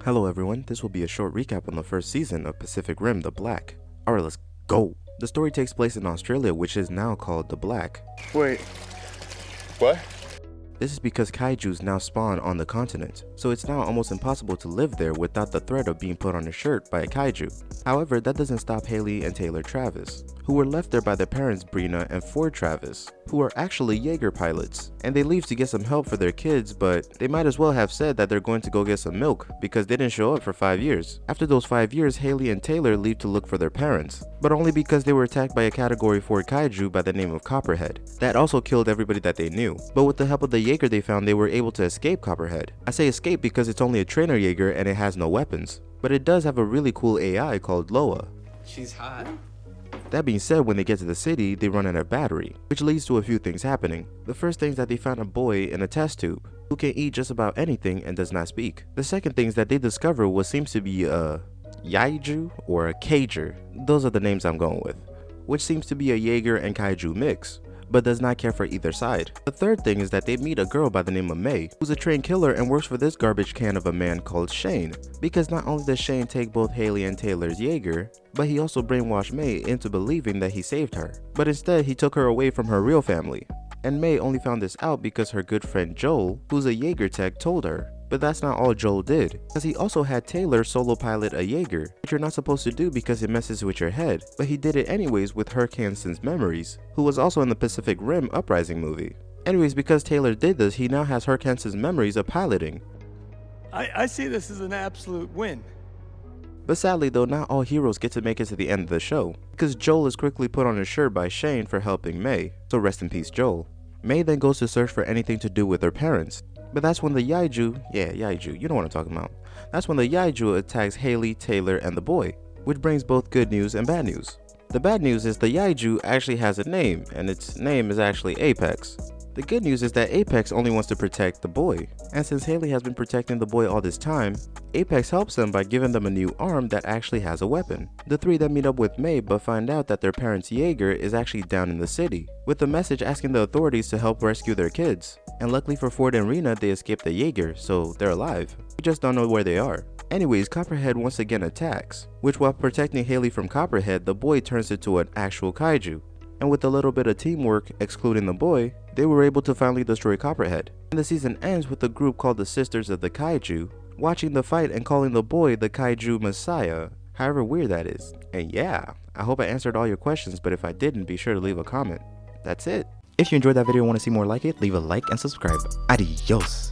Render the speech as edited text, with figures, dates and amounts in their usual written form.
Hello everyone, this will be a short recap on the first season of Pacific Rim: The Black. Alright, let's go! The story takes place in Australia, which is now called The Black. Wait, what? This is because kaijus now spawn on the continent, so it's now almost impossible to live there without the threat of being put on a shirt by a kaiju. However, that doesn't stop Hailey and Taylor Travis, who were left there by their parents Brina and Ford Travis, who are actually Jaeger pilots, and they leave to get some help for their kids, but they might as well have said that they're going to go get some milk because they didn't show up for 5 years. After those 5 years, Hailey and Taylor leave to look for their parents, but only because they were attacked by a category 4 kaiju by the name of Copperhead. That also killed everybody that they knew, but with the help of the Jaeger they found, they were able to escape Copperhead. I say escape because it's only a trainer Jaeger and it has no weapons, but it does have a really cool AI called Loa. She's hot. That being said, when they get to the city, they run out of battery, which leads to a few things happening. The first thing is that they found a boy in a test tube, who can eat just about anything and does not speak. The second thing is that they discover what seems to be a Yaiju or a Cager, those are the names I'm going with, which seems to be a Jaeger and Kaiju mix, but does not care for either side. The third thing is that they meet a girl by the name of May, who's a trained killer and works for this garbage can of a man called Shane, because not only does Shane take both Hailey and Taylor's Jaeger, but he also brainwashed May into believing that he saved her. But instead, he took her away from her real family. And May only found this out because her good friend Joel, who's a Jaeger tech, told her. But that's not all Joel did, because he also had Taylor solo pilot a Jaeger, which you're not supposed to do because it messes with your head, but he did it anyways with Herc Hansen's memories, who was also in the Pacific Rim Uprising movie. Anyways, because Taylor did this, he now has Herc Hansen's memories of piloting. I see this as an absolute win. But sadly though, not all heroes get to make it to the end of the show, because Joel is quickly put on a shirt by Shane for helping May, so rest in peace Joel. May then goes to search for anything to do with her parents. But that's when the Yaiju, you know what I'm talking about. That's when the Yaiju attacks Hailey, Taylor, and the boy, which brings both good news and bad news. The bad news is the Yaiju actually has a name, and its name is actually Apex. The good news is that Apex only wants to protect the boy, and since Hailey has been protecting the boy all this time, Apex helps them by giving them a new arm that actually has a weapon. The three then meet up with May but find out that their parents' Jaeger is actually down in the city, with a message asking the authorities to help rescue their kids. And luckily for Ford and Rena, they escaped the Jaeger, so they're alive. We just don't know where they are. Anyways, Copperhead once again attacks, which while protecting Hailey from Copperhead, the boy turns into an actual kaiju. And with a little bit of teamwork, excluding the boy, they were able to finally destroy Copperhead. And the season ends with a group called the Sisters of the Kaiju, watching the fight and calling the boy the Kaiju Messiah, however weird that is. And yeah, I hope I answered all your questions, but if I didn't, be sure to leave a comment. That's it. If you enjoyed that video and want to see more like it, leave a like and subscribe. Adios!